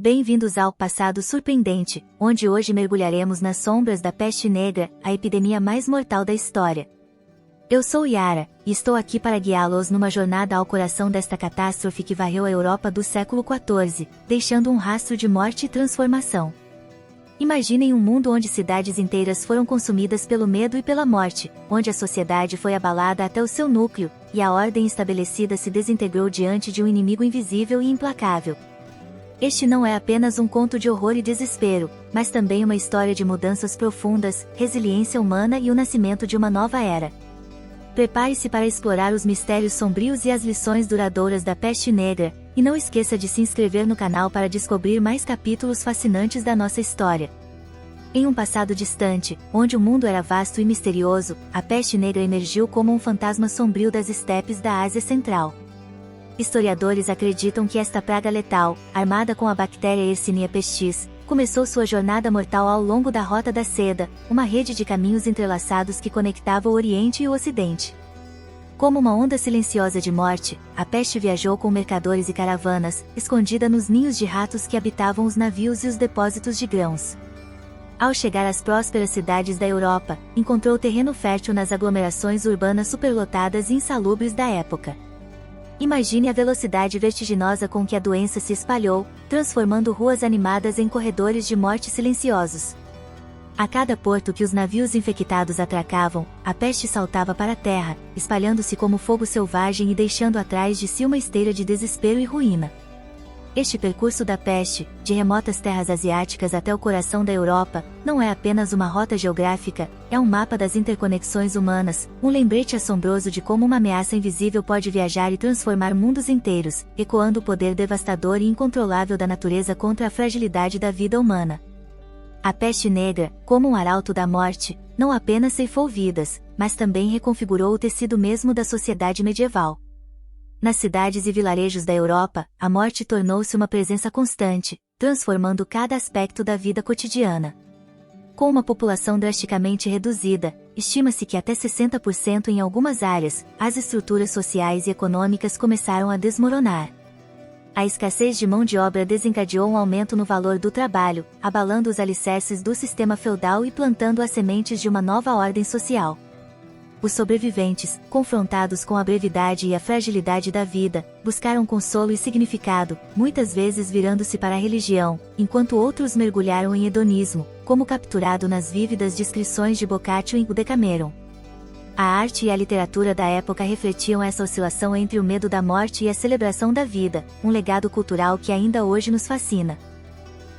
Bem-vindos ao Passado Surpreendente, onde hoje mergulharemos nas sombras da peste negra, a epidemia mais mortal da história. Eu sou Yara, e estou aqui para guiá-los numa jornada ao coração desta catástrofe que varreu a Europa do século XIV, deixando um rastro de morte e transformação. Imaginem um mundo onde cidades inteiras foram consumidas pelo medo e pela morte, onde a sociedade foi abalada até o seu núcleo, e a ordem estabelecida se desintegrou diante de um inimigo invisível e implacável. Este não é apenas um conto de horror e desespero, mas também uma história de mudanças profundas, resiliência humana e o nascimento de uma nova era. Prepare-se para explorar os mistérios sombrios e as lições duradouras da peste negra, e não esqueça de se inscrever no canal para descobrir mais capítulos fascinantes da nossa história. Em um passado distante, onde o mundo era vasto e misterioso, a peste negra emergiu como um fantasma sombrio das estepes da Ásia Central. Historiadores acreditam que esta praga letal, armada com a bactéria Yersinia pestis, começou sua jornada mortal ao longo da Rota da Seda, uma rede de caminhos entrelaçados que conectava o Oriente e o Ocidente. Como uma onda silenciosa de morte, a peste viajou com mercadores e caravanas, escondida nos ninhos de ratos que habitavam os navios e os depósitos de grãos. Ao chegar às prósperas cidades da Europa, encontrou terreno fértil nas aglomerações urbanas superlotadas e insalubres da época. Imagine a velocidade vertiginosa com que a doença se espalhou, transformando ruas animadas em corredores de morte silenciosos. A cada porto que os navios infectados atracavam, a peste saltava para a terra, espalhando-se como fogo selvagem e deixando atrás de si uma esteira de desespero e ruína. Este percurso da peste, de remotas terras asiáticas até o coração da Europa, não é apenas uma rota geográfica, é um mapa das interconexões humanas, um lembrete assombroso de como uma ameaça invisível pode viajar e transformar mundos inteiros, ecoando o poder devastador e incontrolável da natureza contra a fragilidade da vida humana. A peste negra, como um arauto da morte, não apenas ceifou vidas, mas também reconfigurou o tecido mesmo da sociedade medieval. Nas cidades e vilarejos da Europa, a morte tornou-se uma presença constante, transformando cada aspecto da vida cotidiana. Com uma população drasticamente reduzida, estima-se que até 60% em algumas áreas, as estruturas sociais e econômicas começaram a desmoronar. A escassez de mão de obra desencadeou um aumento no valor do trabalho, abalando os alicerces do sistema feudal e plantando as sementes de uma nova ordem social. Os sobreviventes, confrontados com a brevidade e a fragilidade da vida, buscaram consolo e significado, muitas vezes virando-se para a religião, enquanto outros mergulharam em hedonismo, como capturado nas vívidas descrições de Boccaccio em O Decameron. A arte e a literatura da época refletiam essa oscilação entre o medo da morte e a celebração da vida, um legado cultural que ainda hoje nos fascina.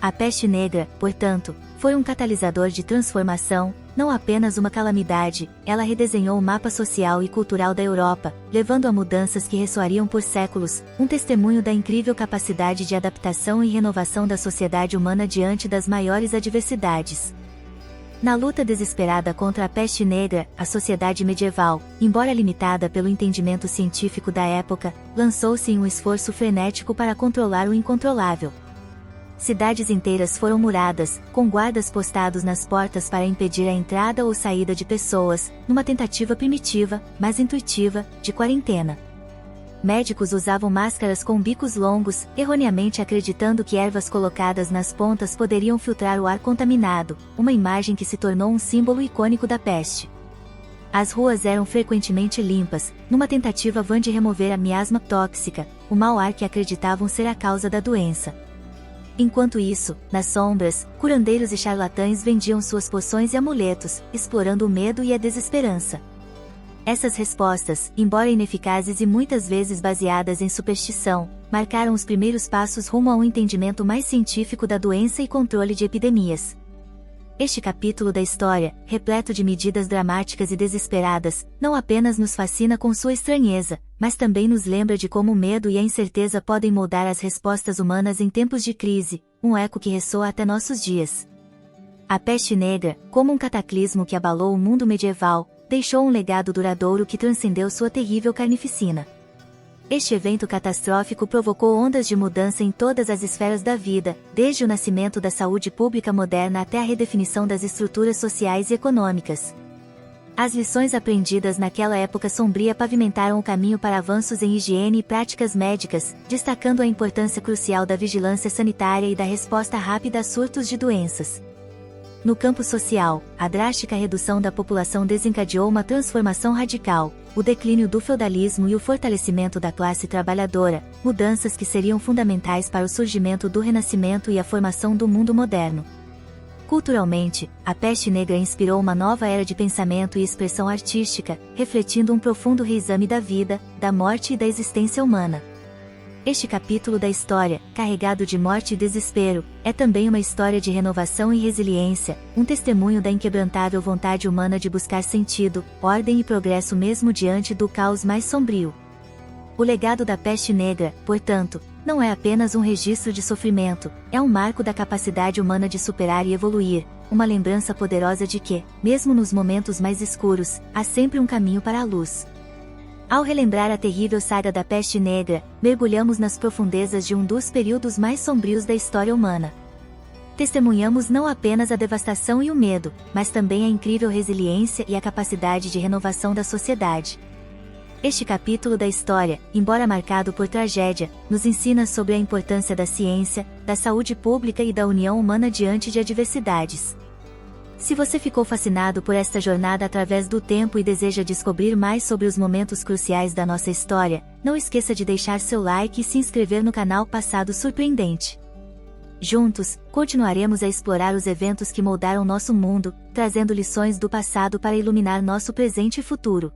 A peste negra, portanto, foi um catalisador de transformação, não apenas uma calamidade, ela redesenhou o mapa social e cultural da Europa, levando a mudanças que ressoariam por séculos, um testemunho da incrível capacidade de adaptação e renovação da sociedade humana diante das maiores adversidades. Na luta desesperada contra a peste negra, a sociedade medieval, embora limitada pelo entendimento científico da época, lançou-se em um esforço frenético para controlar o incontrolável. Cidades inteiras foram muradas, com guardas postados nas portas para impedir a entrada ou saída de pessoas, numa tentativa primitiva, mas intuitiva, de quarentena. Médicos usavam máscaras com bicos longos, erroneamente acreditando que ervas colocadas nas pontas poderiam filtrar o ar contaminado, uma imagem que se tornou um símbolo icônico da peste. As ruas eram frequentemente limpas, numa tentativa vã de remover a miasma tóxica, o mau ar que acreditavam ser a causa da doença. Enquanto isso, nas sombras, curandeiros e charlatães vendiam suas poções e amuletos, explorando o medo e a desesperança. Essas respostas, embora ineficazes e muitas vezes baseadas em superstição, marcaram os primeiros passos rumo a um entendimento mais científico da doença e controle de epidemias. Este capítulo da história, repleto de medidas dramáticas e desesperadas, não apenas nos fascina com sua estranheza, mas também nos lembra de como o medo e a incerteza podem moldar as respostas humanas em tempos de crise, um eco que ressoa até nossos dias. A peste negra, como um cataclismo que abalou o mundo medieval, deixou um legado duradouro que transcendeu sua terrível carnificina. Este evento catastrófico provocou ondas de mudança em todas as esferas da vida, desde o nascimento da saúde pública moderna até a redefinição das estruturas sociais e econômicas. As lições aprendidas naquela época sombria pavimentaram o caminho para avanços em higiene e práticas médicas, destacando a importância crucial da vigilância sanitária e da resposta rápida a surtos de doenças. No campo social, a drástica redução da população desencadeou uma transformação radical, o declínio do feudalismo e o fortalecimento da classe trabalhadora, mudanças que seriam fundamentais para o surgimento do Renascimento e a formação do mundo moderno. Culturalmente, a peste negra inspirou uma nova era de pensamento e expressão artística, refletindo um profundo reexame da vida, da morte e da existência humana. Este capítulo da história, carregado de morte e desespero, é também uma história de renovação e resiliência, um testemunho da inquebrantável vontade humana de buscar sentido, ordem e progresso mesmo diante do caos mais sombrio. O legado da peste negra, portanto, não é apenas um registro de sofrimento, é um marco da capacidade humana de superar e evoluir, uma lembrança poderosa de que, mesmo nos momentos mais escuros, há sempre um caminho para a luz. Ao relembrar a terrível saga da peste negra, mergulhamos nas profundezas de um dos períodos mais sombrios da história humana. Testemunhamos não apenas a devastação e o medo, mas também a incrível resiliência e a capacidade de renovação da sociedade. Este capítulo da história, embora marcado por tragédia, nos ensina sobre a importância da ciência, da saúde pública e da união humana diante de adversidades. Se você ficou fascinado por esta jornada através do tempo e deseja descobrir mais sobre os momentos cruciais da nossa história, não esqueça de deixar seu like e se inscrever no canal Passado Surpreendente. Juntos, continuaremos a explorar os eventos que moldaram nosso mundo, trazendo lições do passado para iluminar nosso presente e futuro.